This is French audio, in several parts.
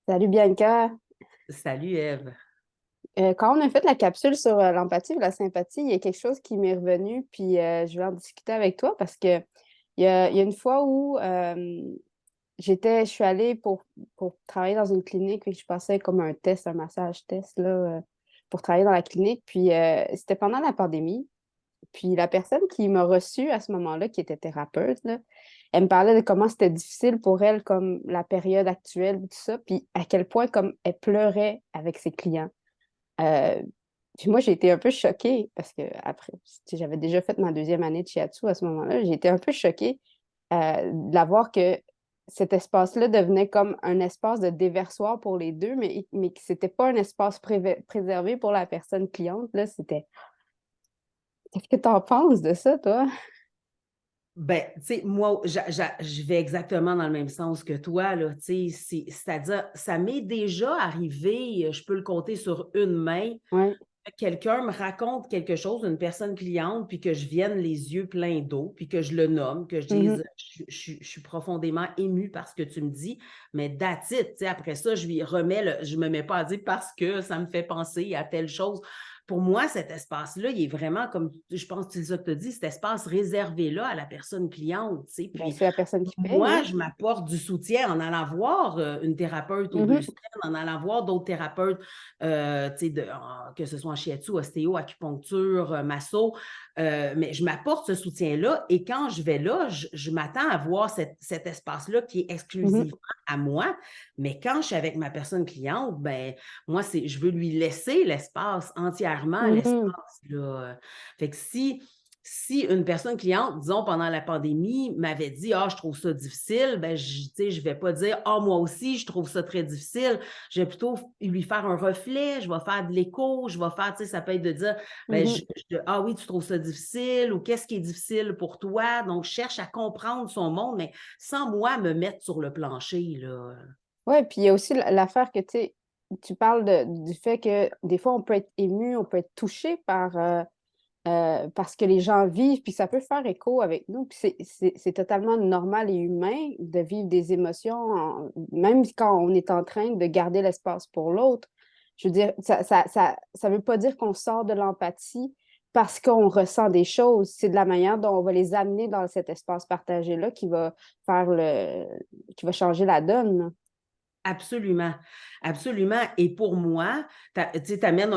Salut Bianca. Salut Ève. Quand on a fait la capsule sur l'empathie et la sympathie, il y a quelque chose qui m'est revenu, puis je vais en discuter avec toi parce que il y a une fois où je suis allée pour travailler dans une clinique et je passais comme un test, un massage test là, pour travailler dans la clinique. Puis c'était pendant la pandémie. Puis la personne qui m'a reçue à ce moment-là, qui était thérapeute, là, elle me parlait de comment c'était difficile pour elle, comme la période actuelle, tout ça, puis à quel point comme elle pleurait avec ses clients. Euh, Puis moi, j'ai été un peu choquée parce que après, tu sais, j'avais déjà fait ma deuxième année de shiatsu à ce moment-là. J'ai été un peu choquée de la voir que cet espace-là devenait comme un espace de déversoir pour les deux, mais que c'était pas un espace préservé pour la personne cliente. Là, c'était. Qu'est-ce que tu en penses de ça, toi? Ben, tu sais, moi, je vais exactement dans le même sens que toi, là, tu sais, c'est-à-dire, ça m'est déjà arrivé, je peux le compter sur une main, Ouais. que quelqu'un me raconte quelque chose, une personne cliente, puis que je vienne les yeux pleins d'eau, puis que je le nomme, que je dise, Mhm. je suis profondément émue par ce que tu me dis, mais that's it, tu sais, après ça, je lui remets, je me mets pas à dire parce que ça me fait penser à telle chose. Pour moi, cet espace-là, il est vraiment, comme je pense que c'est ça que tu as dit, cet espace réservé-là à la personne cliente. Tu sais. Ben, Puis c'est la personne qui paye, moi, hein? je m'apporte du soutien en allant voir une thérapeute aux deux Mhm. semaines, en allant voir d'autres thérapeutes, tu sais, que ce soit en shiatsu, ostéo, acupuncture, masso. Mais je m'apporte ce soutien-là et quand je vais là, je m'attends à voir cet espace-là qui est Mhm. exclusivement à moi. Mais quand je suis avec ma personne cliente, ben moi, je veux lui laisser l'espace, entièrement Mhm. l'espace, là. Fait que si une personne cliente, disons, pendant la pandémie, m'avait dit, ah, je trouve ça difficile, ben, tu sais, je vais pas dire, ah, moi aussi, je trouve ça très difficile. Je vais plutôt lui faire un reflet, je vais faire de l'écho, je vais faire, tu sais, ça peut être de dire, ben, Mhm. ah oui, tu trouves ça difficile ou qu'est-ce qui est difficile pour toi? Donc, je cherche à comprendre son monde, mais sans moi me mettre sur le plancher, là. Ouais, puis il y a aussi l'affaire que, tu sais, tu parles du fait que des fois, on peut être ému, on peut être touché par ce que les gens vivent, puis ça peut faire écho avec nous. Puis c'est totalement normal et humain de vivre des émotions, même quand on est en train de garder l'espace pour l'autre. Je veux dire, ça veut pas dire qu'on sort de l'empathie parce qu'on ressent des choses. C'est de la manière dont on va les amener dans cet espace partagé-là qui va changer la donne, là. Absolument, absolument. Et pour moi, tu amènes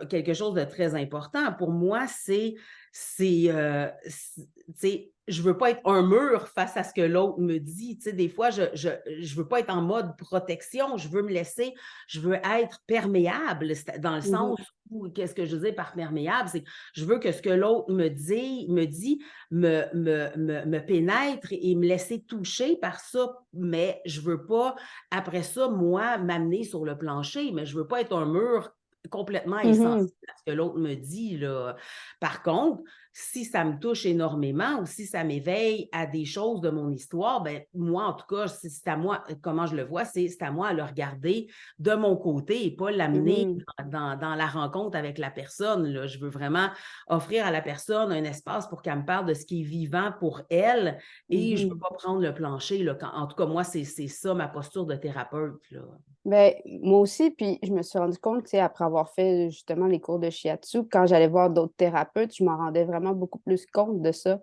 quelque chose de très important. Pour moi, tu sais, je veux pas être un mur face à ce que l'autre me dit. Tu sais, des fois, je veux pas être en mode protection. Je veux me laisser, je veux être perméable dans le Mhm. sens où, qu'est-ce que je veux dire par perméable? C'est que je veux que ce que l'autre me dit me pénètre et me laisser toucher par ça, mais je veux pas après ça, moi, m'amener sur le plancher, mais je ne veux pas être un mur complètement Mhm. insensible à ce que l'autre me dit, là. Par contre, si ça me touche énormément ou si ça m'éveille à des choses de mon histoire, ben moi, en tout cas, c'est à moi, comment je le vois, c'est à moi à le regarder de mon côté et pas l'amener Mhm. dans la rencontre avec la personne, là. Je veux vraiment offrir à la personne un espace pour qu'elle me parle de ce qui est vivant pour elle et je ne veux Mhm. pas prendre le plancher. Là, en tout cas, moi, c'est ça ma posture de thérapeute. Là. Ben, moi aussi, puis je me suis rendu compte, tu sais, après avoir fait justement les cours de shiatsu, quand j'allais voir d'autres thérapeutes, je m'en rendais vraiment beaucoup plus compte de ça.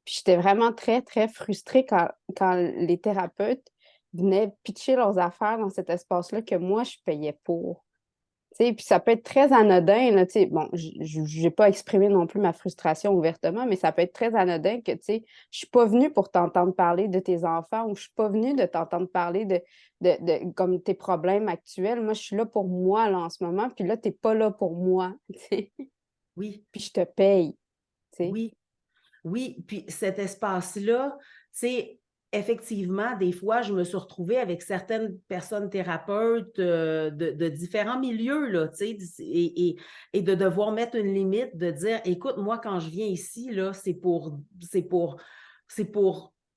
Puis j'étais vraiment très, très frustrée quand les thérapeutes venaient pitcher leurs affaires dans cet espace-là que moi, je payais pour. Tu sais, puis ça peut être très anodin, là, tu sais. Bon, j'ai pas exprimé non plus ma frustration ouvertement, mais ça peut être très anodin que, tu sais, je suis pas venue pour t'entendre parler de tes enfants ou je suis pas venue de t'entendre parler comme tes problèmes actuels. Moi, je suis là pour moi, là, en ce moment, puis là, t'es pas là pour moi, tu sais. Oui, Puis je te paye, tu sais. oui, oui. Puis cet espace-là, c'est effectivement, des fois, je me suis retrouvée avec certaines personnes thérapeutes de différents milieux, là, tu sais, et de devoir mettre une limite, de dire, écoute, moi, quand je viens ici, là, c'est pour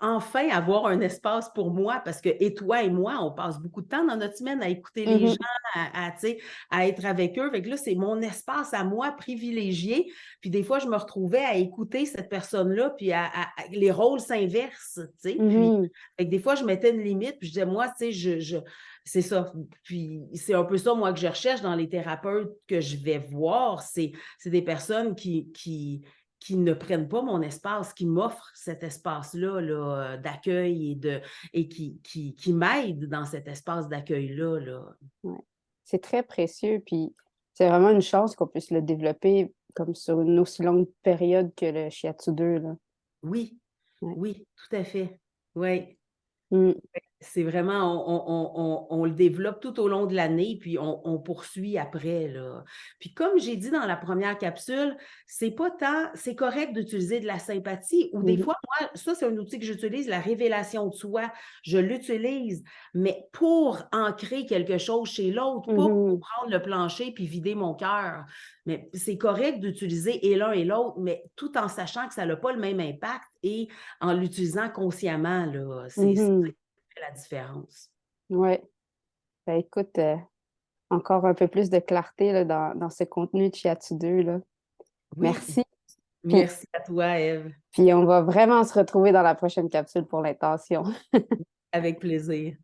enfin avoir un espace pour moi parce que, et toi et moi, on passe beaucoup de temps dans notre semaine à écouter les gens, Mhm. tu sais, à être avec eux. Fait que là, c'est mon espace à moi privilégié. Puis des fois, je me retrouvais à écouter cette personne-là, puis les rôles s'inversent, tu sais. Puis Mhm. fait que des fois, je mettais une limite, puis je disais, moi, tu sais, c'est ça. Puis c'est un peu ça, moi, que je recherche dans les thérapeutes que je vais voir. C'est des personnes qui ne prennent pas mon espace, qui m'offrent cet espace-là là, d'accueil et qui m'aident dans cet espace d'accueil-là. Là. Ouais. C'est très précieux, puis c'est vraiment une chance qu'on puisse le développer comme sur une aussi longue période que le Shiatsu 2, là. Oui, Ouais. oui, tout à fait. Oui. Mm. C'est vraiment, on le développe tout au long de l'année, puis on poursuit après, là. Puis comme j'ai dit dans la première capsule, c'est pas tant, c'est correct d'utiliser de la sympathie, ou des Mhm. fois, moi, ça, c'est un outil que j'utilise, la révélation de soi. Je l'utilise, mais pour ancrer quelque chose chez l'autre, pas pour Mhm. prendre le plancher puis vider mon cœur. Mais c'est correct d'utiliser et l'un et l'autre, mais tout en sachant que ça n'a pas le même impact et en l'utilisant consciemment, là. C'est Mhm. la différence. Ouais. Ben, écoute, encore un peu plus de clarté là, dans ce contenu de Shiatsu 2, là. Oui, Merci. Puis, merci à toi, Ève. puis on va vraiment se retrouver dans la prochaine capsule pour l'intention. Avec plaisir.